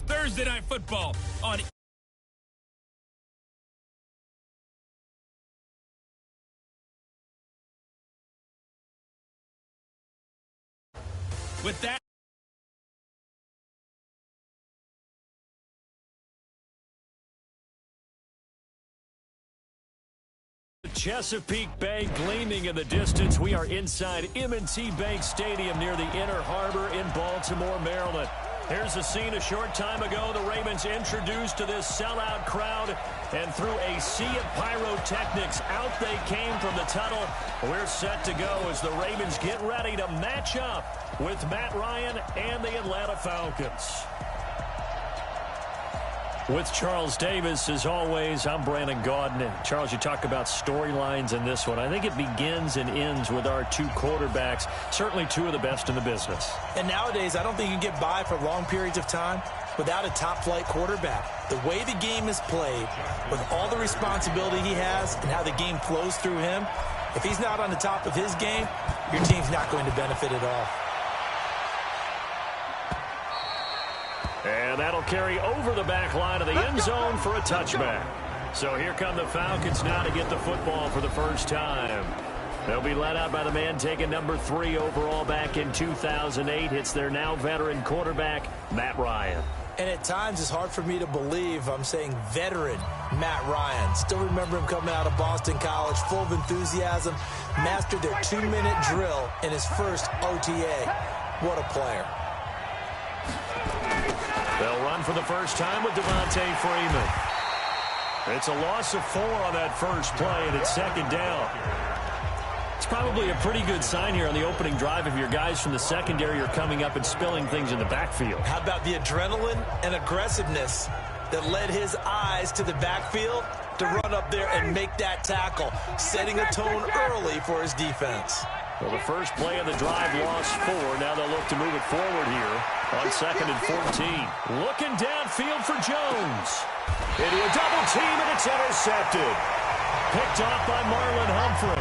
Thursday Night Football on with that. Chesapeake Bay gleaming in the distance. We are inside M&T Bank Stadium near the Inner Harbor in Baltimore, Maryland. Here's a scene a short time ago. The Ravens introduced to this sellout crowd, and through a sea of pyrotechnics, out they came from the tunnel. We're set to go as the Ravens get ready to match up with Matt Ryan and the Atlanta Falcons. With Charles Davis, as always, I'm Brandon Gaudin. And Charles, you talk about storylines in this one. I think it begins and ends with our two quarterbacks, certainly two of the best in the business. And nowadays, I don't think you can get by for long periods of time without a top-flight quarterback. The way the game is played, with all the responsibility he has and how the game flows through him, if he's not on the top of his game, your team's not going to benefit at all. And that'll carry over the back line of the end zone for a touchback. So here come the Falcons now to get the football for the first time. They'll be led out by the man taking number 3 overall back in 2008. It's their now veteran quarterback, Matt Ryan. And at times, it's hard for me to believe I'm saying veteran Matt Ryan. Still remember him coming out of Boston College, full of enthusiasm, mastered their 2-minute drill in his first OTA. What a player. They'll run for the first time with Devontae Freeman. It's a loss of 4 on that first play, and it's second down. It's probably a pretty good sign here on the opening drive if your guys from the secondary are coming up and spilling things in the backfield. How about the adrenaline and aggressiveness that led his eyes to the backfield to run up there and make that tackle, setting a tone early for his defense. Well, the first play of the drive lost 4. Now they'll look to move it forward here on 2nd and 14. Looking downfield for Jones. Into a double team, and it's intercepted. Picked off by Marlon Humphrey.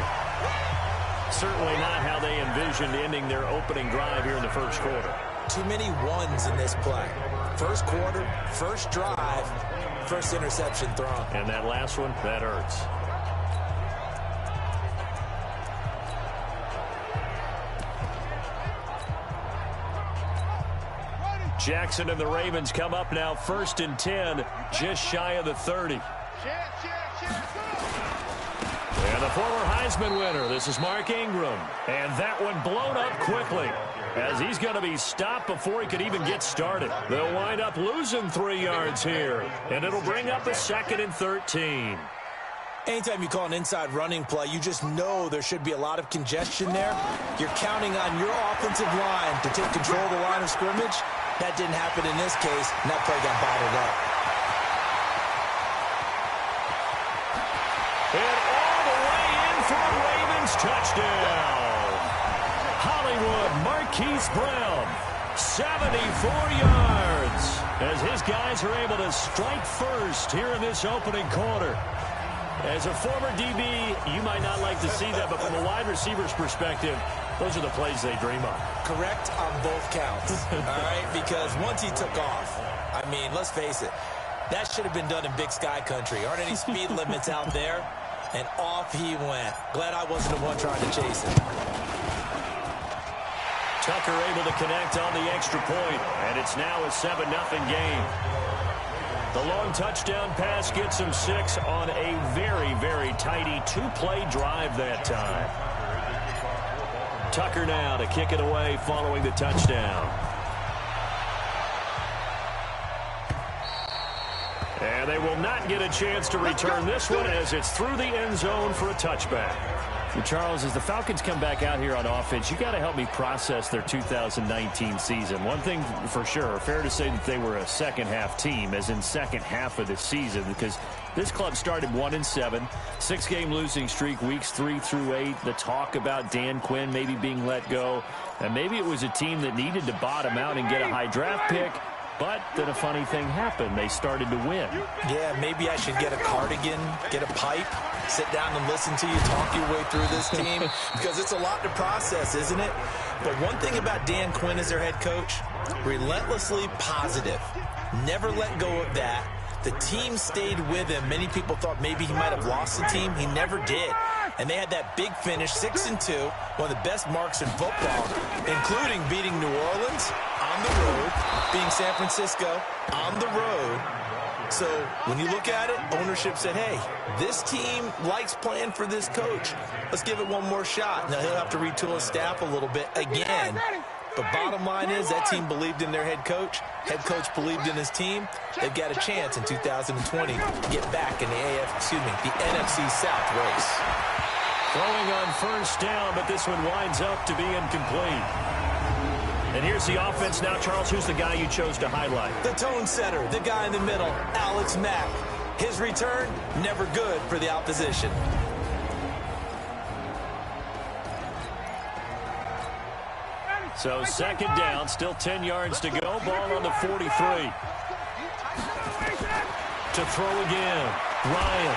Certainly not how they envisioned ending their opening drive here in the first quarter. Too many ones in this play. First quarter, first drive, first interception thrown. And that last one, that hurts. Jackson and the Ravens come up now 1st and 10, just shy of the 30. And the former Heisman winner, this is Mark Ingram. And that one blown up quickly as he's going to be stopped before he could even get started. They'll wind up losing 3 yards here, and it'll bring up a 2nd and 13. Anytime you call an inside running play, you just know there should be a lot of congestion there. You're counting on your offensive line to take control of the line of scrimmage. That didn't happen in this case, and that play got bottled up. And all the way in for a Ravens touchdown. Hollywood Marquise Brown, 74 yards, as his guys are able to strike first here in this opening quarter. As a former DB, you might not like to see that, but from a wide receiver's perspective, those are the plays they dream of. Correct on both counts, all right? Because once he took off, I mean, let's face it, that should have been done in Big Sky country. Aren't any speed limits out there? And off he went. Glad I wasn't the one trying to chase him. Tucker able to connect on the extra point, and it's now a 7-0 game. The long touchdown pass gets him 6 on a very, very tidy 2-play drive that time. Tucker now to kick it away following the touchdown. And they will not get a chance to return this one as it's through the end zone for a touchback. Charles, as the Falcons come back out here on offense, you got to help me process their 2019 season. One thing for sure, fair to say that they were a second-half team, as in second half of the season, because this club started 1-7, 6-game losing streak, weeks 3 through 8. The talk about Dan Quinn maybe being let go, and maybe it was a team that needed to bottom out and get a high draft pick. But then a funny thing happened. They started to win. Yeah, maybe I should get a cardigan, get a pipe, sit down and listen to you talk your way through this team, because it's a lot to process, isn't it? But one thing about Dan Quinn as their head coach, Relentlessly positive. Never let go of that. The team stayed with him. Many people thought maybe he might have lost the team. He never did. And they had that big finish, 6-2, one of the best marks in football, including beating New Orleans on the road, beating San Francisco on the road. So when you look at it, ownership said, hey, this team likes playing for this coach. Let's give it one more shot. Now, he'll have to retool his staff a little bit again. But bottom line is that team believed in their head coach. Head coach believed in his team. They've got a chance in 2020 to get back in the NFC South race. Throwing on first down, but this one winds up to be incomplete. And here's the offense now. Charles, who's the guy you chose to highlight? The tone setter, the guy in the middle, Alex Mack. His return, never good for the opposition. So second down, still 10 yards to go. Ball on the 43. To throw again. Ryan.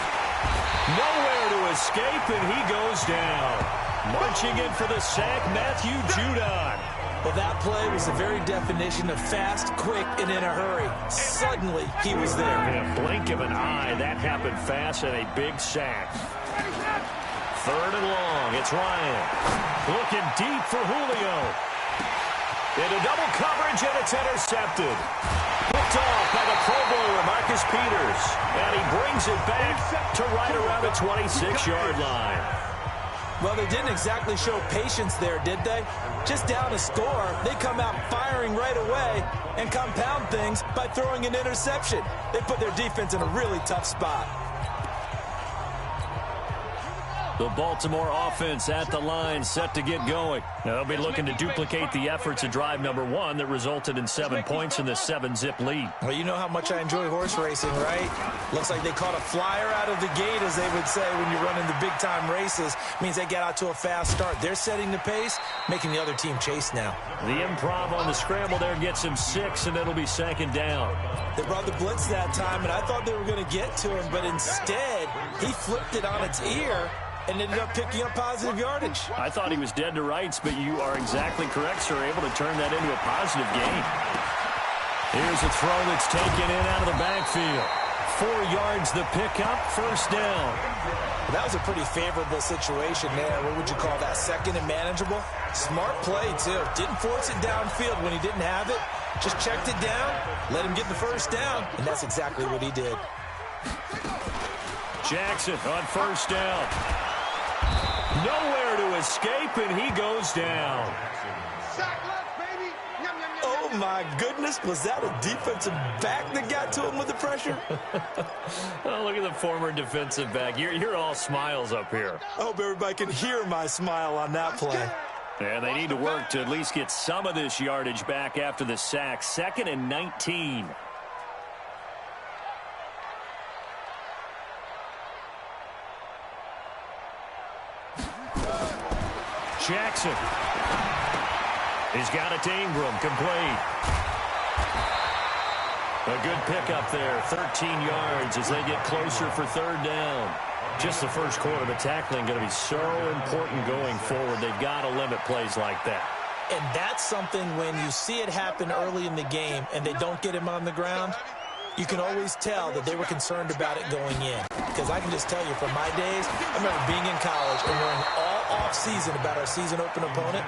Nowhere to escape, and he goes down. Marching in for the sack, Matthew Judon. Well, that play was the very definition of fast, quick, and in a hurry. Suddenly, he was there. In a blink of an eye, that happened fast and a big sack. Third and long, it's Ryan. Looking deep for Julio. Into double coverage, and it's intercepted. Picked off by the Pro Bowler, Marcus Peters. And he brings it back to right around the 26-yard line. Well, they didn't exactly show patience there, did they? Just down a score, they come out firing right away and compound things by throwing an interception. They put their defense in a really tough spot. The Baltimore offense at the line, set to get going. Now, they'll be looking to duplicate the efforts of drive number 1 that resulted in 7 points in the 7-zip lead. Well, you know how much I enjoy horse racing, right? Looks like they caught a flyer out of the gate, as they would say when you're running the big-time races. Means they get out to a fast start. They're setting the pace, making the other team chase now. The improv on the scramble there gets him 6, and it'll be second down. They brought the blitz that time, and I thought they were going to get to him, but instead, he flipped it on its ear and ended up picking up positive yardage. I thought he was dead to rights, but you are exactly correct, sir. Able to turn that into a positive gain. Here's a throw that's taken in out of the backfield. 4 yards the pickup, first down. That was a pretty favorable situation there. What would you call that? Second and manageable? Smart play, too. Didn't force it downfield when he didn't have it. Just checked it down, let him get the first down, and that's exactly what he did. Jackson on first down. Nowhere to escape, and he goes down. Oh, my goodness. Was that a defensive back that got to him with the pressure? Oh, look at the former defensive back. You're all smiles up here. I hope everybody can hear my smile on that play. And they need to work to at least get some of this yardage back after the sack. 2nd and 19. Jackson. He's got it to Ingram, complete. A good pickup there, 13 yards as they get closer for third down. Just the first quarter, the tackling going to be so important going forward. They've got to limit plays like that. And that's something when you see it happen early in the game and they don't get him on the ground, you can always tell that they were concerned about it going in. Because I can just tell you from my days, I remember being in college and worrying all off-season about our season open opponent,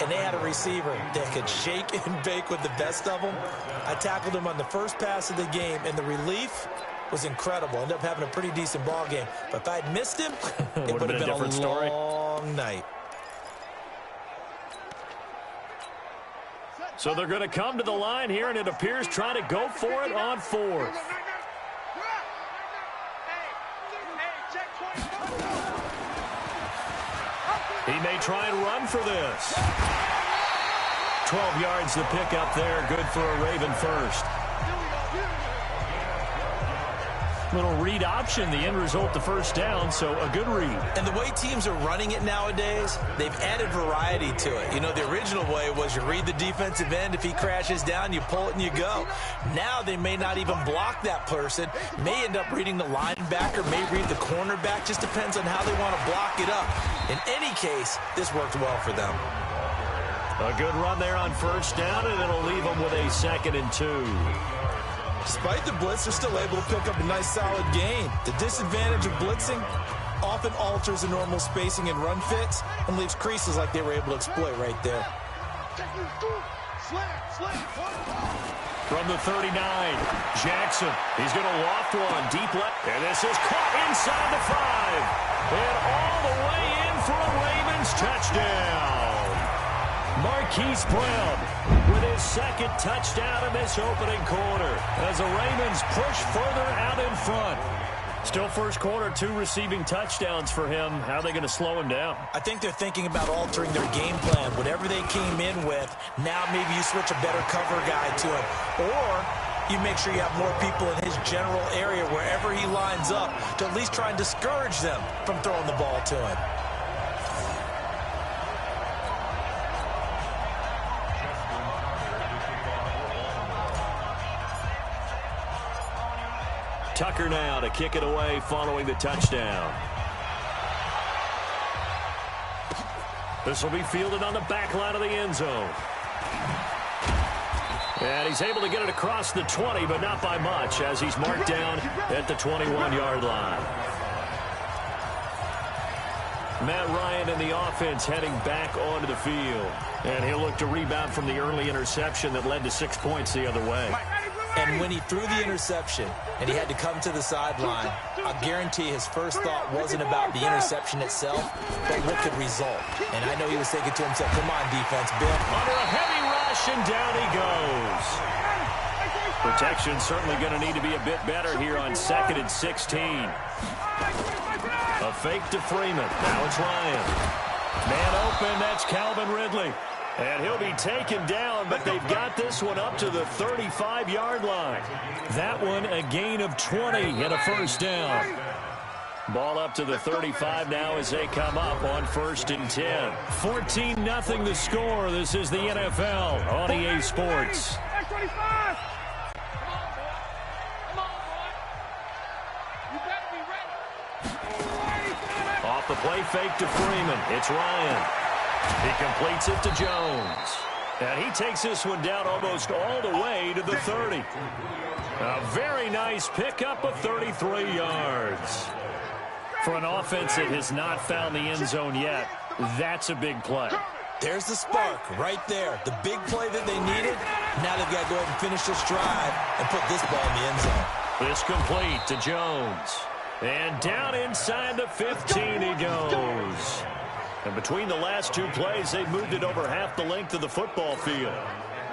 and they had a receiver that could shake and bake with the best of them. I tackled him on the first pass of the game, and the relief was incredible. Ended up having a pretty decent ball game. But if I'd missed him, it would have been a long night. So they're going to come to the line here, and it appears trying to go for it on 4th. He may try and run for this. 12 yards the pickup there. Good for a Raven first. Little read option, the end result, the first down, so a good read. And the way teams are running it nowadays, they've added variety to it. You know, the original way was you read the defensive end. If he crashes down, you pull it and you go. Now they may not even block that person. May end up reading the linebacker, may read the cornerback. Just depends on how they want to block it up. In any case, this worked well for them. A good run there on first down, and it'll leave them with a 2nd and 2. Despite the blitz, they're still able to pick up a nice, solid gain. The disadvantage of blitzing often alters the normal spacing and run fits and leaves creases like they were able to exploit right there. From the 39, Jackson. He's going to loft one deep left. And this is caught inside the 5. And all the way in for a Ravens touchdown. Marquise Brown with his 2nd touchdown in this opening quarter as the Ravens push further out in front. Still first quarter, 2 receiving touchdowns for him. How are they going to slow him down? I think they're thinking about altering their game plan. Whatever they came in with, now maybe you switch a better cover guy to him. Or you make sure you have more people in his general area wherever he lines up to at least try and discourage them from throwing the ball to him. Tucker now to kick it away following the touchdown. This will be fielded on the back line of the end zone. And he's able to get it across the 20, but not by much, as he's marked down at the 21-yard line. Matt Ryan and the offense heading back onto the field. And he'll look to rebound from the early interception that led to 6 points the other way. And when he threw the interception and he had to come to the sideline, I guarantee his first thought wasn't about the interception itself, but what could result. And I know he was thinking to himself, come on, defense, Bill. Under a heavy rush, and down he goes. Protection certainly going to need to be a bit better here on 2nd and 16. A fake to Freeman. Now it's Ryan. Man open, that's Calvin Ridley. And he'll be taken down, but they've got this one up to the 35-yard line. That one a gain of 20 and a first down. Ball up to the 35 now as they come up on 1st and 10. 14-0 the score. This is the NFL on EA Sports. Off the play fake to Freeman. It's Ryan. He completes it to Jones. And he takes this one down almost all the way to the 30. A very nice pickup of 33 yards. For an offense that has not found the end zone yet, that's a big play. There's the spark right there. The big play that they needed. Now they've got to go ahead and finish this drive and put this ball in the end zone. It's complete to Jones. And down inside the 15 he goes. And between the last 2 plays, they've moved it over half the length of the football field.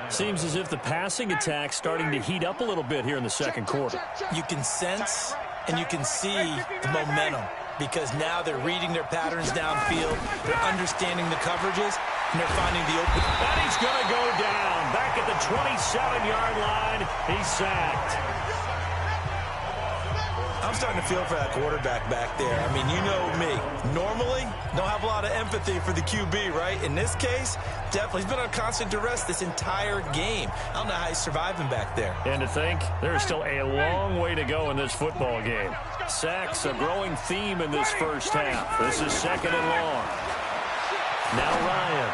Seems as if the passing attack's starting to heat up a little bit here in the second quarter. You can sense and you can see the momentum because now they're reading their patterns downfield. They're understanding the coverages, and they're finding the open. And he's going to go down. Back at the 27-yard line, he's sacked. I'm starting to feel for that quarterback back there. I mean, you know me. Normally, don't have a lot of empathy for the QB, right? In this case, definitely. He's been on constant duress this entire game. I don't know how he's surviving back there. And to think, there's still a long way to go in this football game. Sacks, a growing theme in this first half. This is 2nd and long. Now Ryan.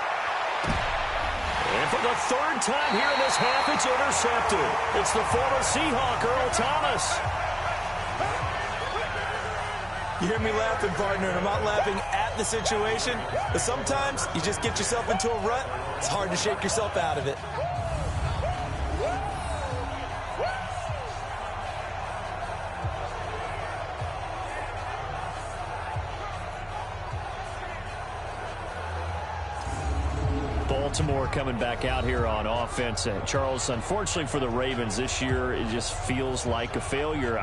And for the 3rd time here in this half, it's intercepted. It's the former Seahawk, Earl Thomas. You hear me laughing, partner, and I'm not laughing at the situation, but sometimes you just get yourself into a rut. It's hard to shake yourself out of it. Baltimore coming back out here on offense. Charles, unfortunately for the Ravens this year, it just feels like a failure.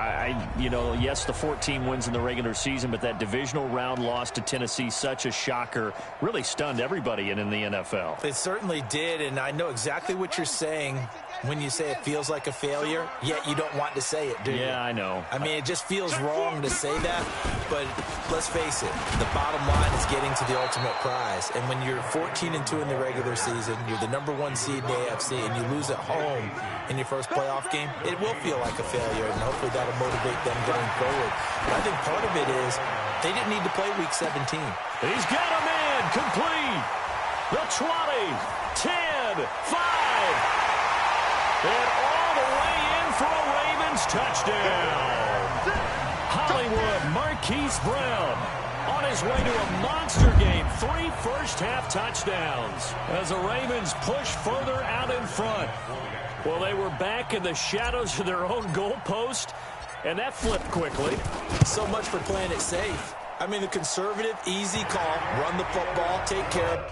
Yes, the 14 wins in the regular season, but that divisional round loss to Tennessee, such a shocker, really stunned everybody in the NFL. It certainly did, and I know exactly what you're saying when you say it feels like a failure, yet you don't want to say it, do you? Yeah, I know. I mean, it just feels wrong to say that, but let's face it, the bottom line is getting to the ultimate prize. And when you're 14-2 in the regular season, you're the #1 seed in the AFC, and you lose at home in your first playoff game, it will feel like a failure, and hopefully that'll motivate them going forward. But I think part of it is they didn't need to play Week 17. He's got a man complete. The 20, 10, 5. And all the way in for a Ravens touchdown. Hollywood Marquise Brown on his way to a monster game. 3 first-half touchdowns as the Ravens push further out in front. Well, they were back in the shadows of their own goalpost, and that flipped quickly. So much for playing it safe. I mean, the conservative, easy call, run the football, take care of it.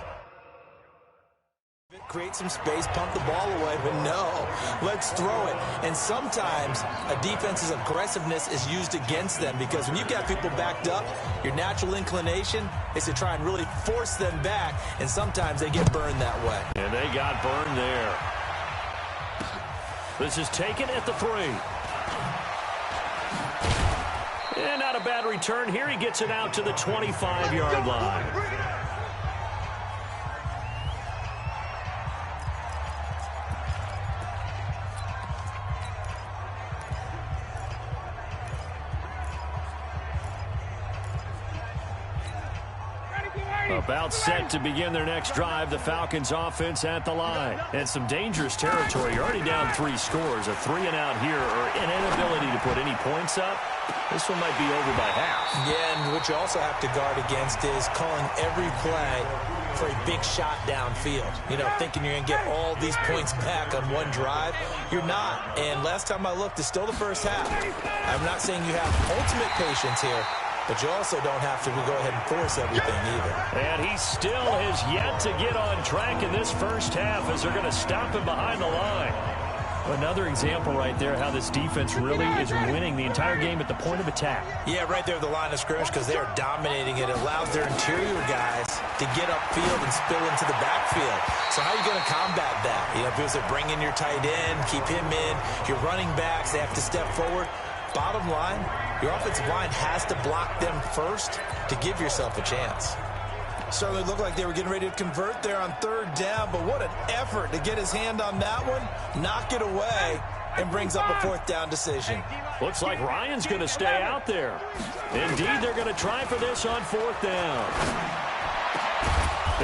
Create some space, pump the ball away, but no, let's throw it. And sometimes a defense's aggressiveness is used against them because when you've got people backed up, your natural inclination is to try and really force them back, and sometimes they get burned that way. And they got burned there. This is taken at the 3. And not a bad return here. He gets it out to the 25-yard line. About set to begin their next drive. The Falcons offense at the line. And some dangerous territory. You're already down 3 scores. A 3-and-out here or an inability to put any points up. This one might be over by half. Yeah, and what you also have to guard against is calling every play for a big shot downfield. You know, thinking you're going to get all these points back on one drive. You're not. And last time I looked, it's still the first half. I'm not saying you have ultimate patience here, but you also don't have to go ahead and force everything either. And he still has yet to get on track in this first half as they're going to stop him behind the line. Another example right there how this defense really is winning the entire game at the point of attack. Yeah, right there at the line of scrimmage because they are dominating it. It allows their interior guys to get upfield and spill into the backfield. So how are you going to combat that? You know, because they bring in your tight end, keep him in. Your running backs, they have to step forward. Bottom line, your offensive line has to block them first to give yourself a chance. Certainly looked like they were getting ready to convert there on 3rd down, but what an effort to get his hand on that one, knock it away, and brings up a 4th down decision. Looks like Ryan's going to stay out there. Indeed, they're going to try for this on 4th down.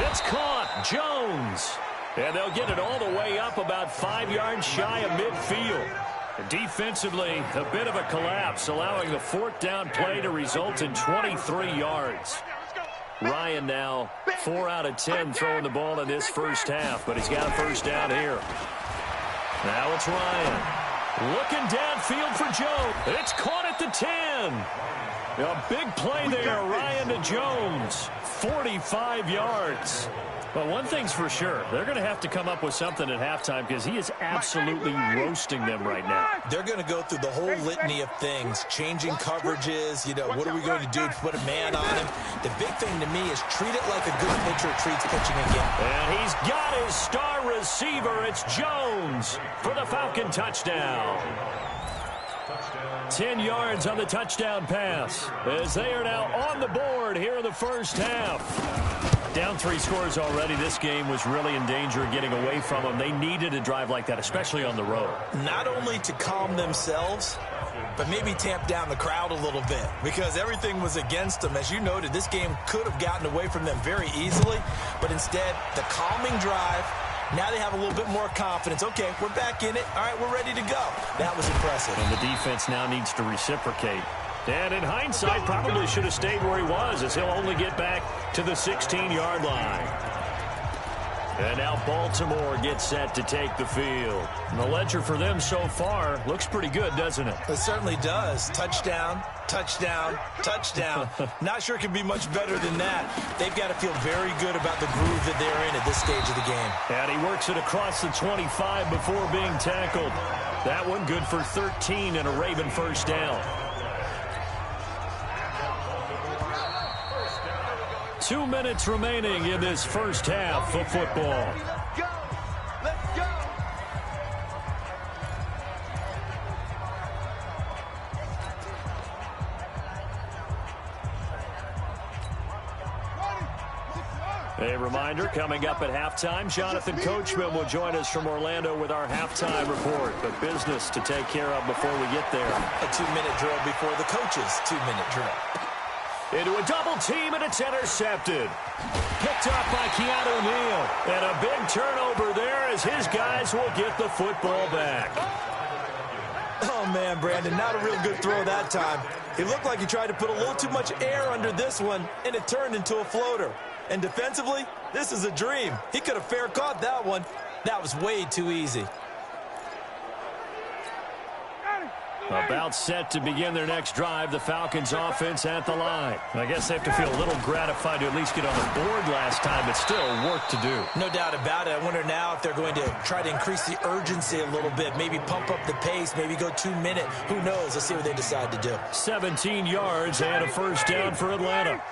It's caught. Jones. And they'll get it all the way up about 5 yards shy of midfield. Defensively, a bit of a collapse, allowing the 4th down play to result in 23 yards. Ryan now 4 out of 10 throwing the ball in this first half, but he's got a first down here. Now it's Ryan. Looking downfield for Jones. It's caught at the 10. A big play there, Ryan to Jones. 45 yards. Well, one thing's for sure. They're going to have to come up with something at halftime because he is absolutely roasting them right now. They're going to go through the whole litany of things, changing coverages. You know, what are we going to do to put a man on him? The big thing to me is treat it like a good pitcher treats pitching again. And he's got his star receiver. It's Jones for the Falcon touchdown. 10 yards on the touchdown pass as they are now on the board here in the first half. Down 3 scores already. This game was really in danger of getting away from them. They needed a drive like that, especially on the road. Not only to calm themselves, but maybe tamp down the crowd a little bit because everything was against them. As you noted, this game could have gotten away from them very easily, but instead, the calming drive, now they have a little bit more confidence. Okay, we're back in it. All right, we're ready to go. That was impressive. And the defense now needs to reciprocate. And in hindsight, probably should have stayed where he was as he'll only get back to the 16-yard line. And now Baltimore gets set to take the field. And the ledger for them so far looks pretty good, doesn't it? It certainly does. Touchdown, touchdown, touchdown. Not sure it can be much better than that. They've got to feel very good about the groove that they're in at this stage of the game. And he works it across the 25 before being tackled. That one good for 13 and a Raven first down. 2 minutes remaining in this first half of football. Let's go. A reminder, coming up at halftime, Jonathan Coachman will join us from Orlando with our halftime report. But business to take care of before we get there. A 2-minute drill before the coach's 2-minute drill. Into a double team, and it's intercepted. Picked up by Keanu Neal. And a big turnover there as his guys will get the football back. Oh, man, Brandon, not a real good throw that time. He looked like he tried to put a little too much air under this one, and it turned into a floater. And defensively, this is a dream. He could have fair caught that one. That was way too easy. About set to begin their next drive, the Falcons offense at the line. I guess they have to feel a little gratified to at least get on the board last time, but still work to do. No doubt about it. I wonder now if they're going to try to increase the urgency a little bit, maybe pump up the pace, maybe go 2 minute. Who knows? Let's see what they decide to do. 17 yards and a first down for Atlanta.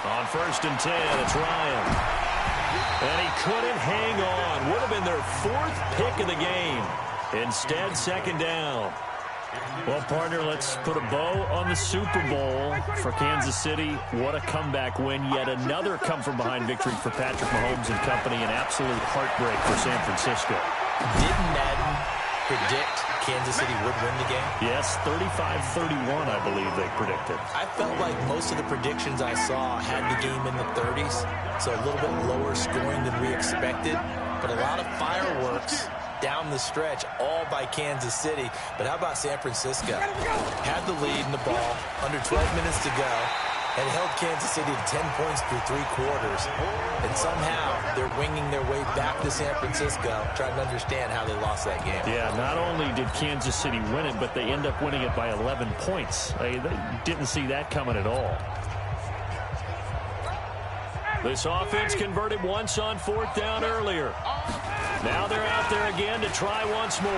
On 1st and 10, it's Ryan. And he couldn't hang on. Would have been their 4th pick of the game. Instead, 2nd down. Well, partner, let's put a bow on the Super Bowl for Kansas City. What a comeback win. Yet another come-from-behind victory for Patrick Mahomes and company. An absolute heartbreak for San Francisco. Didn't Madden predict Kansas City would win the game? Yes, 35-31, I believe they predicted. I felt like most of the predictions I saw had the game in the 30s, so a little bit lower scoring than we expected, but a lot of fireworks down the stretch, all by Kansas City. But how about San Francisco? Had the lead in the ball, under 12 minutes to go, and held Kansas City to 10 points through 3 quarters. And somehow they're winging their way back to San Francisco, trying to understand how they lost that game. Yeah, not only did Kansas City win it, but they end up winning it by 11 points. They didn't see that coming at all. This offense converted once on 4th down earlier. Now they're out there again to try once more.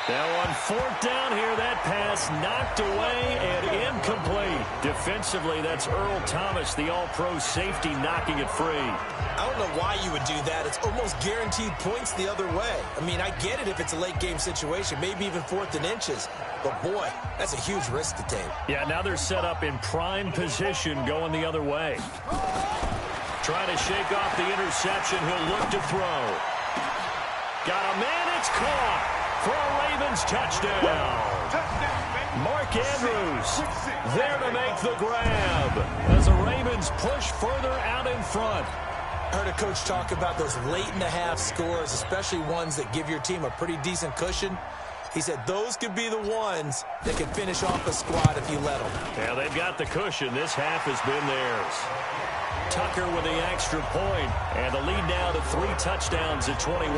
Now on 4th down here, that pass knocked away and incomplete. Defensively, that's Earl Thomas, the all-pro safety, knocking it free. I don't know why you would do that. It's almost guaranteed points the other way. I mean, I get it if it's a late-game situation, maybe even 4th and inches. But, boy, that's a huge risk to take. Yeah, now they're set up in prime position going the other way. Trying to shake off the interception. He'll look to throw. Got a man. It's caught for a Ravens touchdown. Mark Andrews there to make the grab as the Ravens push further out in front. I heard a coach talk about those late-in-the-half scores, especially ones that give your team a pretty decent cushion. He said those could be the ones that can finish off a squad if you let them. Yeah, they've got the cushion. This half has been theirs. Tucker with the extra point, and the lead now to 3 touchdowns at 21.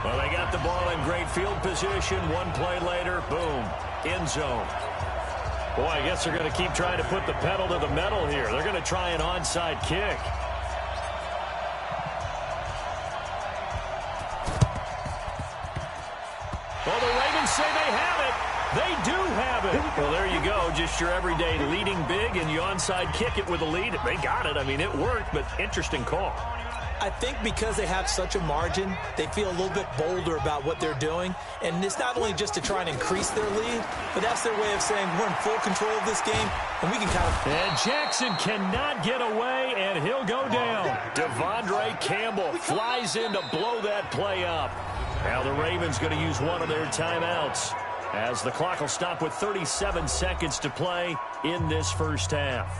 Well, they got the ball in great field position. 1 play later, boom, end zone. Boy, I guess they're going to keep trying to put the pedal to the metal here. They're going to try an onside kick. Well, the Ravens say they have it. They do have it. Well, there you go. Just your everyday leading big, and you onside kick it with a lead. They got it. I mean, it worked, but interesting call. I think because they have such a margin, they feel a little bit bolder about what they're doing. And it's not only just to try and increase their lead, but that's their way of saying we're in full control of this game, and we can kind of... And Jackson cannot get away, and he'll go down. Devondre Campbell flies in to blow that play up. Now the Ravens going to use one of their timeouts, as the clock will stop with 37 seconds to play in this first half.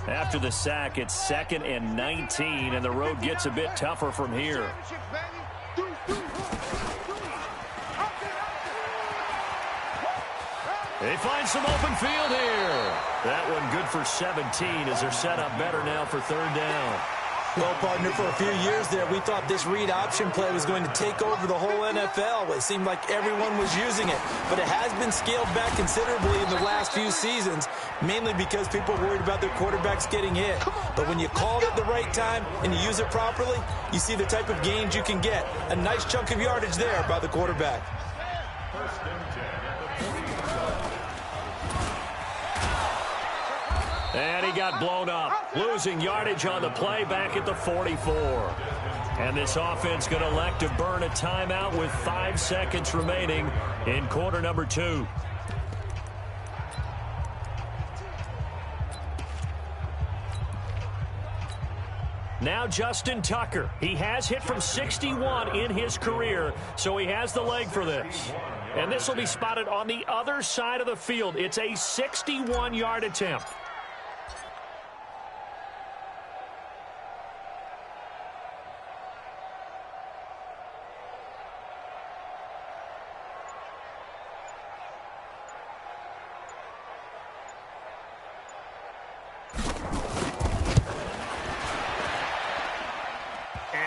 After the sack, it's 2nd and 19, and the road gets a bit tougher from here. They find some open field here. That one good for 17 as they're set up better now for 3rd down. Well, partner, for a few years there, we thought this read option play was going to take over the whole NFL. It seemed like everyone was using it, but it has been scaled back considerably in the last few seasons, mainly because people are worried about their quarterbacks getting hit. But when you call it at the right time and you use it properly, you see the type of gains you can get. A nice chunk of yardage there by the quarterback. And he got blown up, losing yardage on the play back at the 44. And this offense going to elect to burn a timeout with 5 seconds remaining in quarter number 2. Now Justin Tucker. He has hit from 61 in his career, so he has the leg for this. And this will be spotted on the other side of the field. It's a 61-yard attempt.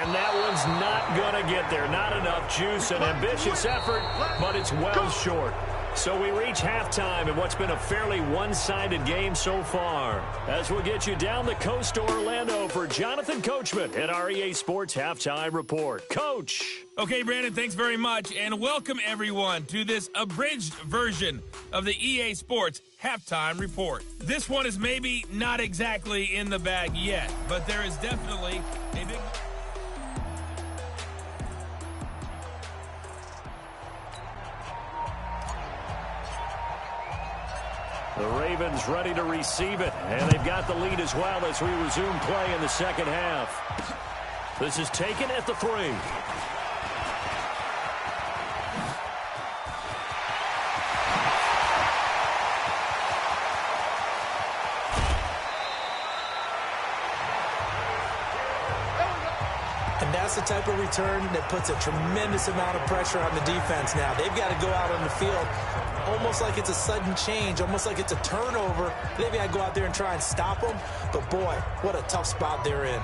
And that one's not going to get there. Not enough juice. An ambitious effort, but it's well short. So we reach halftime in what's been a fairly one-sided game so far. As we'll get you down the coast to Orlando for Jonathan Coachman at our EA Sports Halftime Report. Coach. Okay, Brandon, thanks very much. And welcome, everyone, to this abridged version of the EA Sports Halftime Report. This one is maybe not exactly in the bag yet, but there is definitely a big... The Ravens ready to receive it, and they've got the lead as well as we resume play in the second half. This is taken at the 3. And that's the type of return that puts a tremendous amount of pressure on the defense now. They've got to go out on the field almost like it's a sudden change, almost like it's a turnover. They've got to go out there and try and stop them. But, boy, what a tough spot they're in.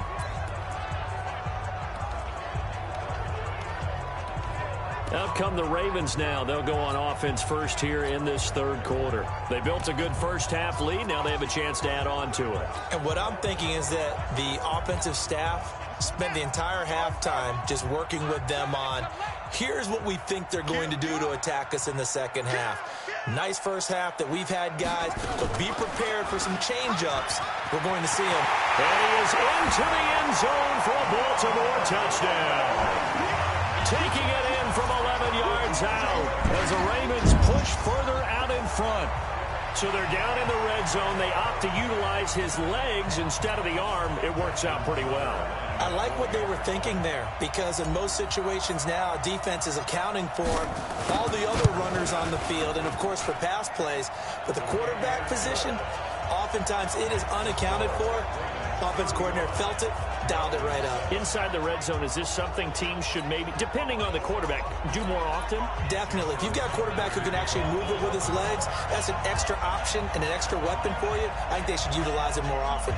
Out come the Ravens now. They'll go on offense first here in this third quarter. They built a good first-half lead. Now they have a chance to add on to it. And what I'm thinking is that the offensive staff spent the entire halftime just working with them on, here's what we think they're going to do to attack us in the second half. Nice first half that we've had, guys, but be prepared for some change-ups. We're going to see him. And he is into the end zone for a Baltimore touchdown. Taking it in from 11 yards out as the Ravens push further out in front. So they're down in the red zone. They opt to utilize his legs instead of the arm. It works out pretty well. I like what they were thinking there, because in most situations now, defense is accounting for all the other runners on the field and, of course, for pass plays. But the quarterback position, oftentimes it is unaccounted for. Offense coordinator felt it, dialed it right up. Inside the red zone, is this something teams should maybe, depending on the quarterback, do more often? Definitely. If you've got a quarterback who can actually move it with his legs, that's an extra option and an extra weapon for you. I think they should utilize it more often.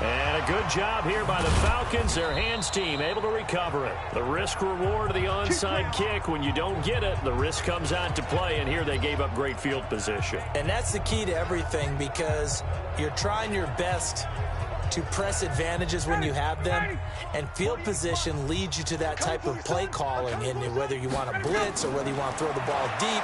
And a good job here by the Falcons. Their hands team able to recover it. The risk reward of the onside kick. When you don't get it, the risk comes out to play. And here they gave up great field position. And that's the key to everything, because you're trying your best to press advantages when you have them, and field position leads you to that type of play calling, and whether you want to blitz or whether you want to throw the ball deep,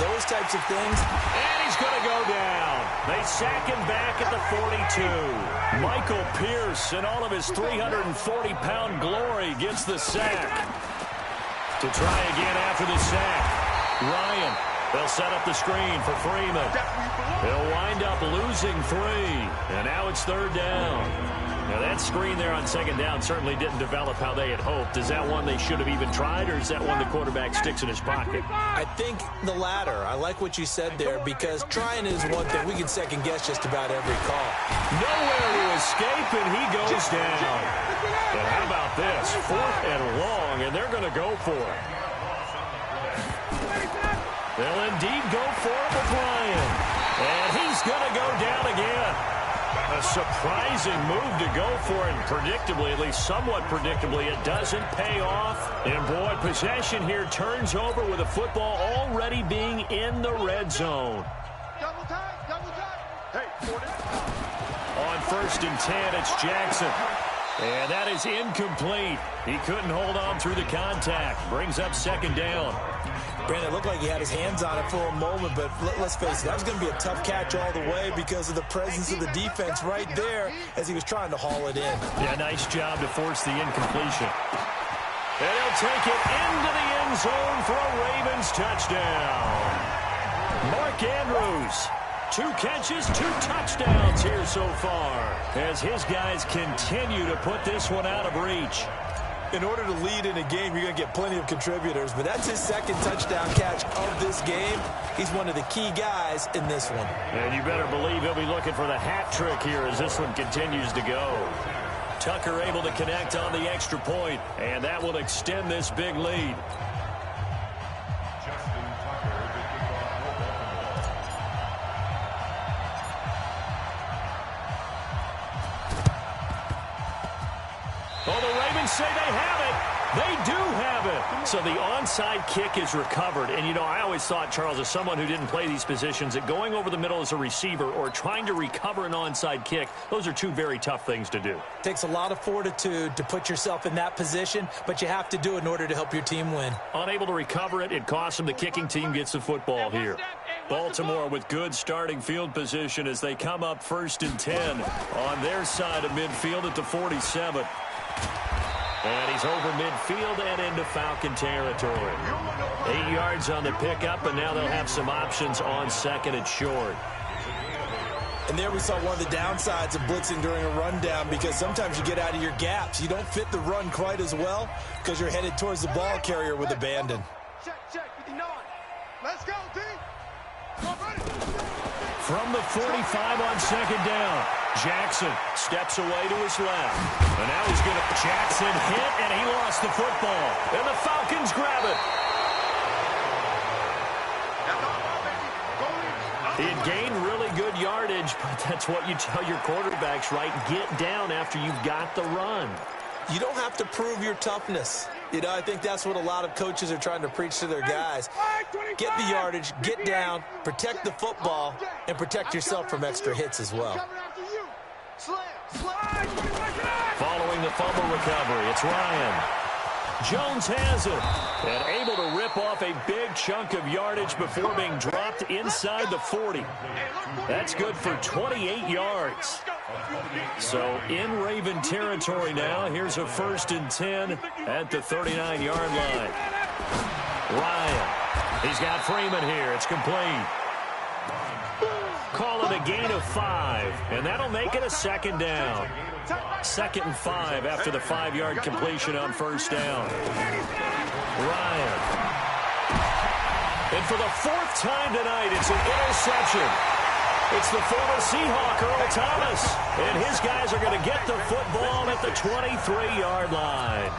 those types of things. And he's going to go down. They sack him back at the 42. Michael Pierce, in all of his 340-pound glory, gets the sack. To try again after the sack, Ryan. They'll set up the screen for Freeman. They'll wind up losing 3. And now it's third down. Now that screen there on second down certainly didn't develop how they had hoped. Is that one they should have even tried, or is that one the quarterback sticks in his pocket? I think the latter. I like what you said there, because trying is one thing. We can second guess just about every call. Nowhere to escape, and he goes down. And how about this? 4th and long, and they're going to go for it. They'll indeed go for it with Ryan. And he's going to go down again. A surprising move to go for it. And predictably, at least somewhat predictably, it doesn't pay off. And, boy, possession here turns over with the football already being in the red zone. Double time, double time. Hey, 40. On 1st and 10, it's Jackson. And that is incomplete. He couldn't hold on through the contact. Brings up second down. Brandon, it looked like he had his hands on it for a moment, but let's face it, that was going to be a tough catch all the way because of the presence of the defense right there as he was trying to haul it in. Yeah, nice job to force the incompletion. And he'll take it into the end zone for a Ravens touchdown. Mark Andrews, 2 catches, 2 touchdowns here so far, as his guys continue to put this one out of reach. In order to lead in a game, you're going to get plenty of contributors, but that's his 2nd touchdown catch of this game. He's one of the key guys in this one. And you better believe he'll be looking for the hat trick here as this one continues to go. Tucker able to connect on the extra point, and that will extend this big lead. Oh, the Ravens say they have it. They do have it. So the onside kick is recovered. And, you know, I always thought, Charles, as someone who didn't play these positions, that going over the middle as a receiver or trying to recover an onside kick, those are 2 very tough things to do. Takes a lot of fortitude to put yourself in that position, but you have to do it in order to help your team win. Unable to recover it, it costs them. The kicking team gets the football here. Baltimore with good starting field position as they come up 1st and 10 on their side of midfield at the 47. And he's over midfield and into Falcon territory. 8 yards on the pickup, and now they'll have some options on 2nd and short. And there we saw one of the downsides of blitzing during a rundown, because sometimes you get out of your gaps. You don't fit the run quite as well because you're headed towards the ball carrier with abandon. Check, 59. Let's go, D. From the 45 on 2nd down, Jackson steps away to his left. And now he's going to Jackson hit, and he lost the football. And the Falcons grab it. He had gained really good yardage, but that's what you tell your quarterbacks, right? Get down after you've got the run. You don't have to prove your toughness. You know, I think that's what a lot of coaches are trying to preach to their guys. Get the yardage, get down, protect the football, and protect yourself from extra hits as well. Following the fumble recovery, it's Ryan. Jones has it, and able to rip off a big chunk of yardage before being dropped inside the 40. That's good for 28 yards. So in Raven territory now, here's a 1st and 10 at the 39-yard line. Ryan, he's got Freeman here. It's complete. Call it a gain of 5, and that'll make it a 2nd down. 2nd and 5 after the 5-yard completion on 1st down. Ryan. And for the 4th time tonight, it's an interception. It's the former Seahawk, Earl Thomas. And his guys are going to get the football at the 23-yard line.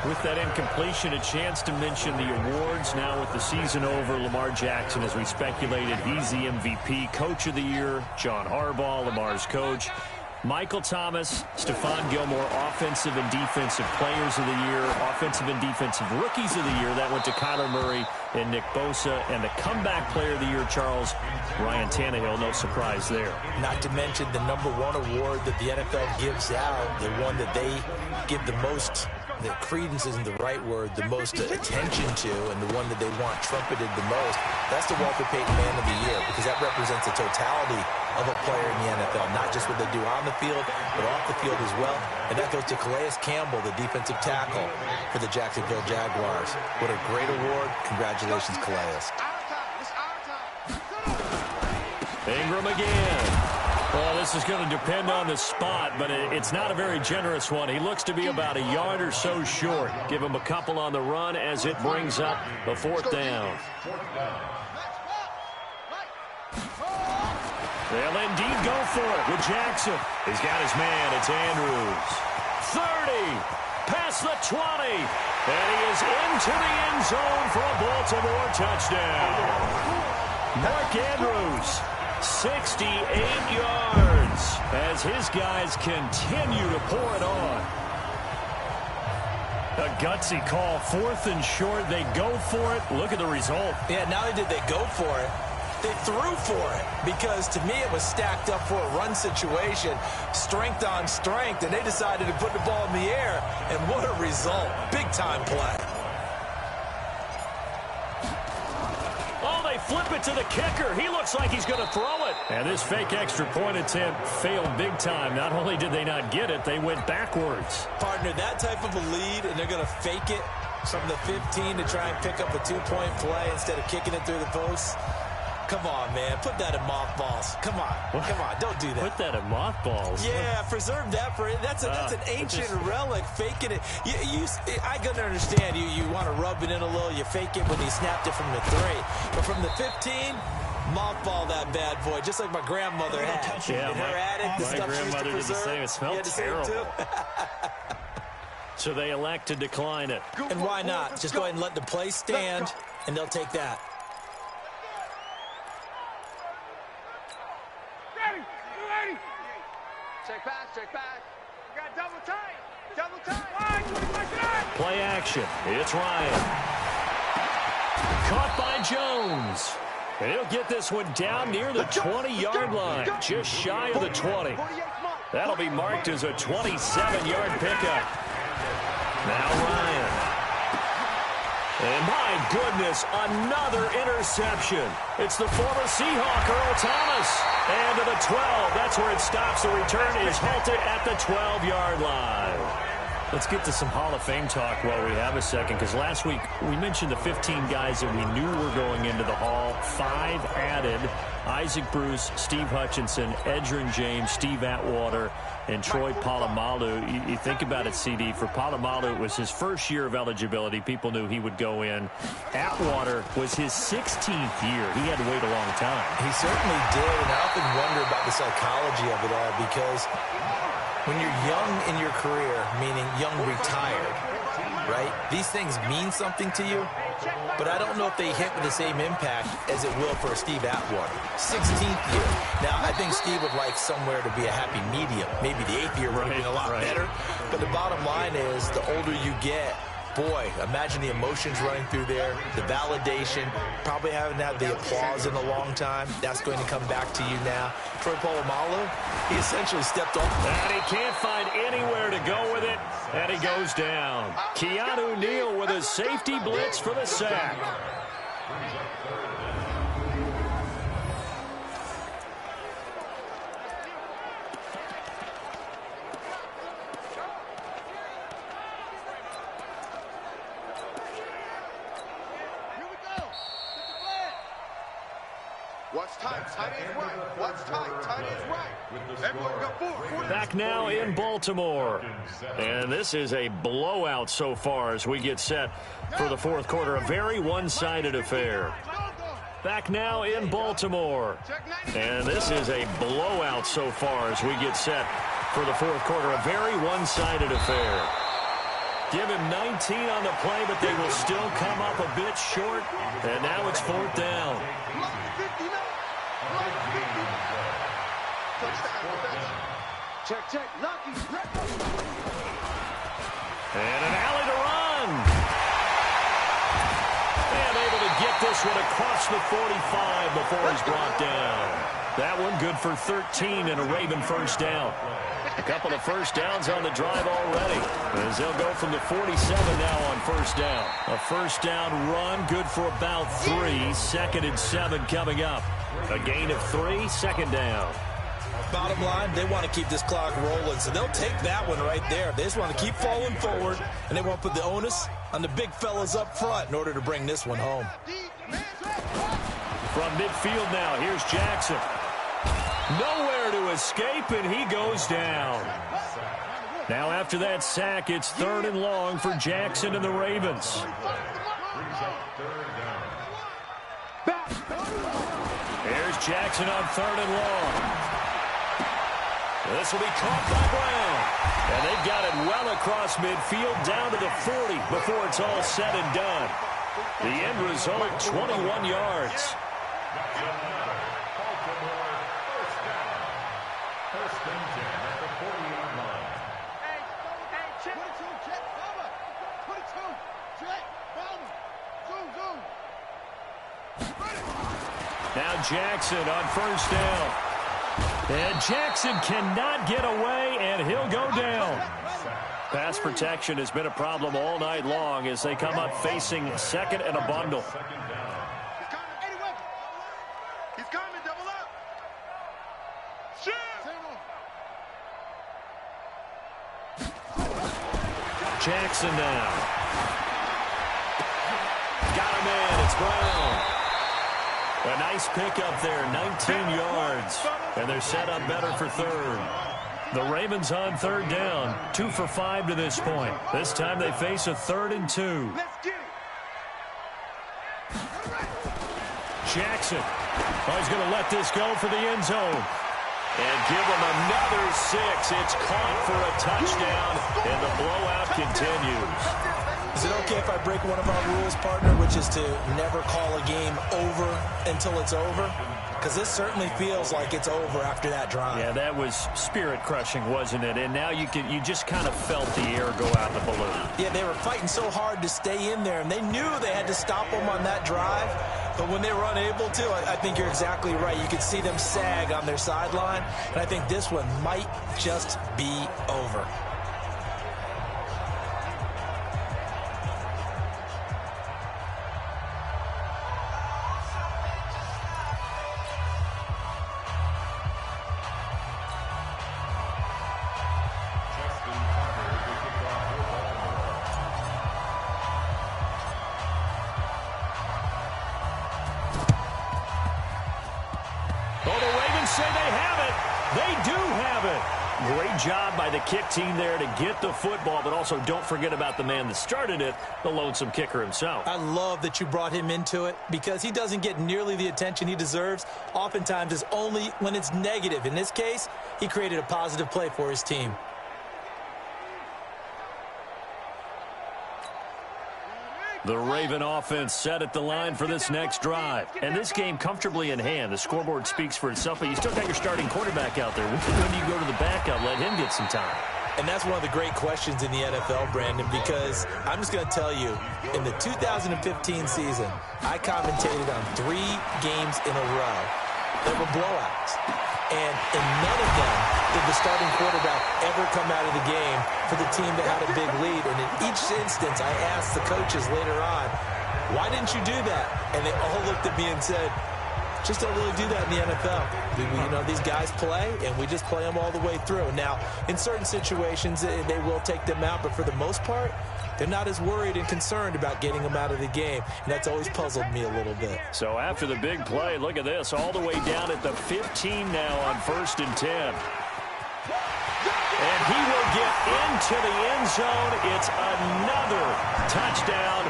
With that incompletion, a chance to mention the awards. Now with the season over, Lamar Jackson, as we speculated, he's the MVP, Coach of the Year. John Harbaugh, Lamar's coach. Michael Thomas, Stephon Gilmore, Offensive and Defensive Players of the Year, Offensive and Defensive Rookies of the Year. That went to Kyler Murray and Nick Bosa. And the Comeback Player of the Year, Charles, Ryan Tannehill, no surprise there. Not to mention the #1 award that the NFL gives out, the one that they give the most, the credence isn't the right word, the most attention to, and the one that they want trumpeted the most. That's the Walter Payton Man of the Year, because that represents the totality of a player in the NFL, not just what they do on the field, but off the field as well. And that goes to Calais Campbell, the defensive tackle for the Jacksonville Jaguars. What a great award. Congratulations, Calais. Ingram again. Well, this is going to depend on the spot, but it's not a very generous one. He looks to be about a yard or so short. Give him a couple on the run as it brings up a 4th down. They'll indeed go for it with Jackson. He's got his man. It's Andrews. 30. Past the 20. And he is into the end zone for a Baltimore touchdown. Mark Andrews, 68 yards as his guys continue to pour it on. A gutsy call. 4th and short. They go for it. Look at the result. Yeah, not only did they go for it, they threw for it, because to me it was stacked up for a run situation, strength on strength, and they decided to put the ball in the air, and what a result. Big-time play. Oh, they flip it to the kicker. He looks like he's going to throw it. And this fake extra point attempt failed big time. Not only did they not get it, they went backwards. Partner, that type of a lead, and they're going to fake it from the 15 to try and pick up a 2-point play instead of kicking it through the post. come on, man. Put that in mothballs. Come on. Come on. Don't do that. Put that in mothballs? Yeah, preserve that for it. That's an ancient relic. Faking it. I can understand. You want to rub it in a little. You fake it when he snapped it from the 3. But from the 15, mothball that bad boy, just like my grandmother had. Yeah, in her attic, the stuff she used to did the preserve. same. It smelled terrible. So they elect to decline it. And why not? Just go ahead and let the play stand, and they'll take that. Ready. Check back. You got double tight. Play action. It's Ryan. Caught by Jones. And he'll get this one down near the 20-yard line, just shy of the 20. That'll be marked as a 27-yard pickup. Now Ryan. And my goodness, another interception. It's the former Seahawk, Earl Thomas. And to the 12. That's where it stops. The return is halted at the 12-yard line. Let's get to some Hall of Fame talk while we have a second, because last week we mentioned the 15 guys that we knew were going into the Hall. 5 added: Isaac Bruce, Steve Hutchinson, Edgerrin James, Steve Atwater, and Troy Polamalu. You think about it, CD. For Polamalu, it was his first year of eligibility. People knew he would go in. Atwater was his 16th year. He had to wait a long time. He certainly did, and I often wonder about the psychology of it all, because when you're young in your career, meaning young retired, right, these things mean something to you, but I don't know if they hit with the same impact as it will for Steve Atwater. 16th year. Now, I think Steve would like somewhere to be a happy medium. Maybe the 8th year would have been a lot better, but the bottom line is, the older you get, boy, imagine the emotions running through there, the validation, probably haven't had the applause in a long time. That's going to come back to you now. Troy Polamalu, he essentially stepped off. And he can't find anywhere to go with it, and he goes down. Keanu Neal with a safety blitz for the sack. What's tight? Tight is right. What's tight? Tight is right. Everyone got 4. Back now in Baltimore. And this is a blowout so far as we get set for the fourth quarter. A very one-sided affair. Back now in Baltimore. And this is a blowout so far as we get set for the fourth quarter. A very one-sided affair. Give him 19 on the play, but they will still come up a bit short. And now it's 4th down. Check. Lucky. And an alley to run. And able to get this one across the 45 before he's brought down. That one good for 13 and a Raven first down. A couple of first downs on the drive already, as they'll go from the 47 now on first down. A first down run, good for about 3. 2nd and 7 coming up. A gain of 3, 2nd down. Bottom line, they want to keep this clock rolling, so they'll take that one right there. They just want to keep falling forward, and they want to put the onus on the big fellas up front in order to bring this one home. From midfield now, here's Jackson. Nowhere to escape, and he goes down. Now after that sack, it's 3rd and long for Jackson and the Ravens. Here's Jackson on 3rd and long. This will be caught by Brown. And they've got it well across midfield down to the 40 before it's all said and done. The end result, 21 yards. Now Jackson on first down. And Jackson cannot get away, and he'll go down. Pass protection has been a problem all night long as they come up facing 2nd and a bundle. He's coming, double up. Shoot! Jackson now. Got him in. It's Brown. A nice pickup there, 19 yards. And they're set up better for third. The Ravens on third down, 2 for 5 to this point. This time they face a 3rd and 2. Jackson. Oh, he's going to let this go for the end zone. And give him another 6. It's caught for a touchdown, and the blowout continues. Is it okay if I break one of our rules, partner, which is to never call a game over until it's over? Because this certainly feels like it's over after that drive. Yeah, that was spirit-crushing, wasn't it? And now you just kind of felt the air go out the balloon. Yeah, they were fighting so hard to stay in there, and they knew they had to stop them on that drive. But when they were unable to, I think you're exactly right. You could see them sag on their sideline, and I think this one might just be over. Say they have it. They do have it. Great job by the kick team there to get the football, but also don't forget about the man that started it, the lonesome kicker himself. I love that you brought him into it because he doesn't get nearly the attention he deserves. Oftentimes it's only when it's negative. In this case, he created a positive play for his team. The Raven offense set at the line for this next drive. And this game comfortably in hand. The scoreboard speaks for itself, but you still got your starting quarterback out there. When do you go to the backup, let him get some time? And that's one of the great questions in the NFL, Brandon, because I'm just going to tell you, in the 2015 season, I commentated on 3 games in a row that were blowouts. And in none of them did the starting quarterback ever come out of the game for the team that had a big lead. And in each instance, I asked the coaches later on, why didn't you do that? And they all looked at me and said, just don't really do that in the NFL. You know, these guys play, and we just play them all the way through. Now, in certain situations, they will take them out, but for the most part, they're not as worried and concerned about getting them out of the game, and that's always puzzled me a little bit. So after the big play, look at this, all the way down at the 15 now on 1st and 10. And he will get into the end zone. It's another touchdown.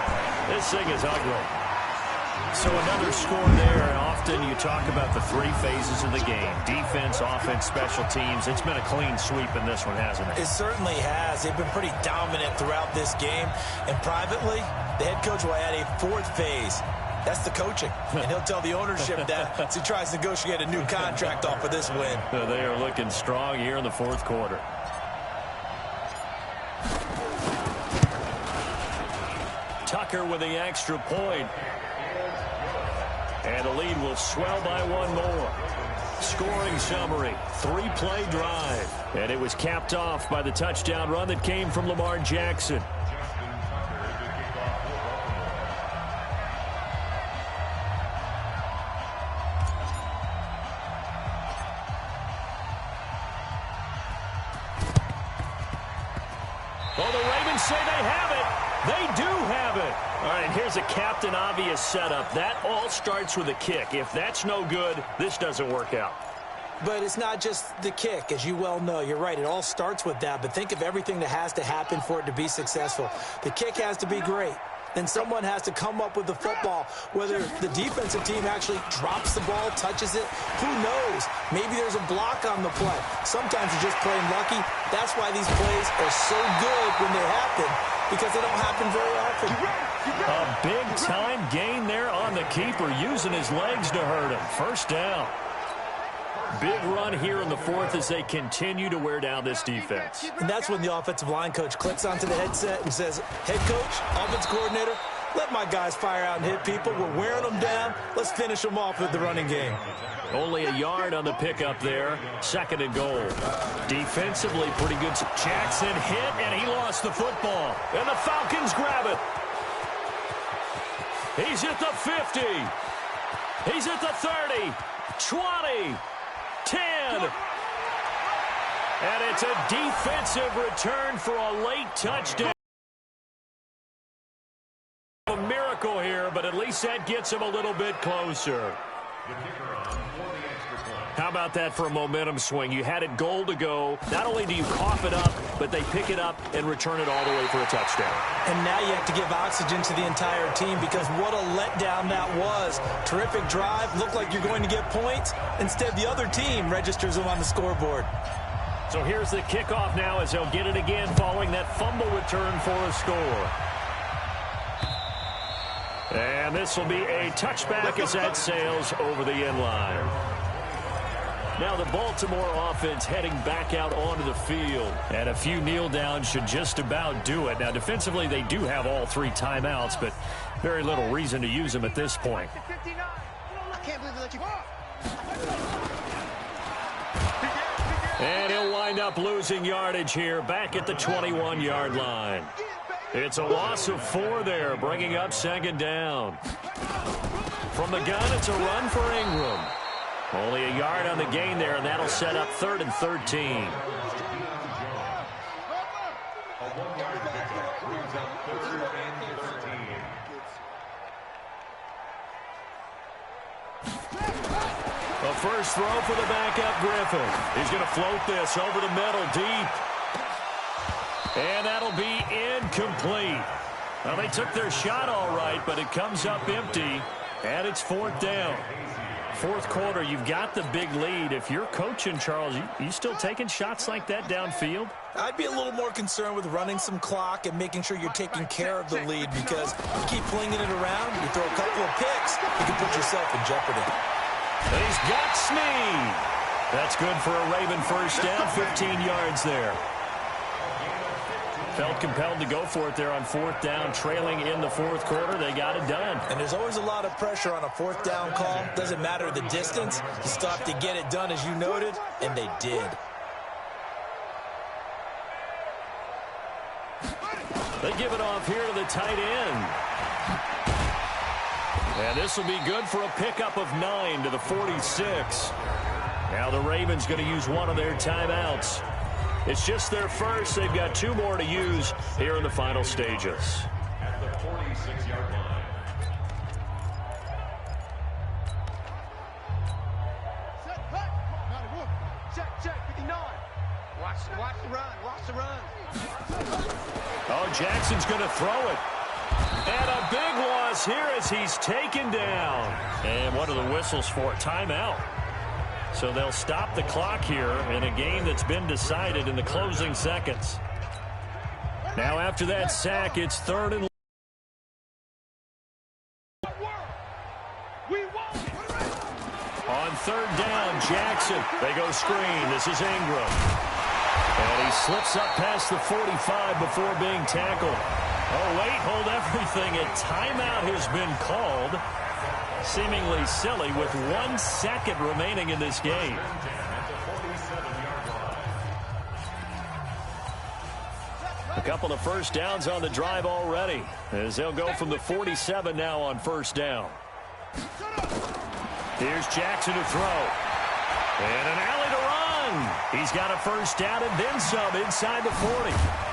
This thing is ugly. So another score there. Often you talk about the 3 phases of the game. Defense, offense, special teams. It's been a clean sweep in this one, hasn't it? It certainly has. They've been pretty dominant throughout this game. And privately, the head coach will add a 4th phase. That's the coaching. And he'll tell the ownership that as he tries to negotiate a new contract off of this win. They are looking strong here in the 4th quarter. Tucker with the extra point. And the lead will swell by 1 more. Scoring summary, 3-play drive. And it was capped off by the touchdown run that came from Lamar Jackson. Well, the Ravens say they have it. They do have it. All right, here's a Captain Obvious setup. That all starts with a kick. If that's no good, this doesn't work out. But it's not just the kick, as you well know. You're right, it all starts with that. But think of everything that has to happen for it to be successful. The kick has to be great. Then someone has to come up with the football. Whether the defensive team actually drops the ball, touches it, who knows? Maybe there's a block on the play. Sometimes you're just plain lucky. That's why these plays are so good when they happen, because they don't happen very often. A big-time gain there on the keeper, using his legs to hurt him. First down. Big run here in the 4th as they continue to wear down this defense. And that's when the offensive line coach clicks onto the headset and says, head coach, offense coordinator, let my guys fire out and hit people. We're wearing them down. Let's finish them off with the running game. Only a yard on the pickup there. 2nd and goal. Defensively, pretty good. Jackson hit, and he lost the football. And the Falcons grab it. He's at the 50. He's at the 30. 20. 10. And it's a defensive return for a late touchdown. A miracle here, but at least that gets him a little bit closer. How about that for a momentum swing? You had it goal to go. Not only do you cough it up, but they pick it up and return it all the way for a touchdown. And now you have to give oxygen to the entire team because what a letdown that was. Terrific drive. Looked like you're going to get points. Instead, the other team registers them on the scoreboard. So here's the kickoff now as they'll get it again following that fumble return for a score. And this will be a touchback as that sails over the end line. Now the Baltimore offense heading back out onto the field. And a few kneel downs should just about do it. Now defensively they do have all 3 timeouts, but very little reason to use them at this point. I can't believe they let you. And he'll wind up losing yardage here back at the 21-yard line. It's a loss of 4 there, bringing up 2nd down. From the gun, it's a run for Ingram. Only a yard on the gain there, and that'll set up 3rd and 13. A first throw for the backup Griffin. He's going to float this over the middle deep. And that'll be incomplete. Well, they took their shot all right, but it comes up empty, and it's 4th down. 4th quarter, you've got the big lead. If you're coaching, Charles, you still taking shots like that downfield? I'd be a little more concerned with running some clock and making sure you're taking care of the lead because you keep flinging it around, you throw a couple of picks, you can put yourself in jeopardy. He's got Snead. That's good for a Raven first down, 15 yards there. Felt compelled to go for it there on 4th down, trailing in the 4th quarter. They got it done. And there's always a lot of pressure on a 4th down call. Doesn't matter the distance. You still have to get it done, as you noted, and they did. They give it off here to the tight end. And this will be good for a pickup of 9 to the 46. Now the Ravens going to use one of their timeouts. It's just their first. They've got 2 more to use here in the final stages. At the 46-yard line. Check, 59. Watch the run, watch the run. Oh, Jackson's going to throw it. And a big loss here as he's taken down. And what are the whistles for? Timeout. So they'll stop the clock here in a game that's been decided in the closing seconds. Now after that sack, it's 3rd and on 3rd down, Jackson. They go screen. This is Ingram. And he slips up past the 45 before being tackled. Oh, wait, hold everything. A timeout has been called. Seemingly silly with 1 second remaining in this game. A couple of first downs on the drive already as they'll go from the 47 now on 1st down. Here's Jackson to throw. And an alley to run. He's got a first down and then some inside the 40.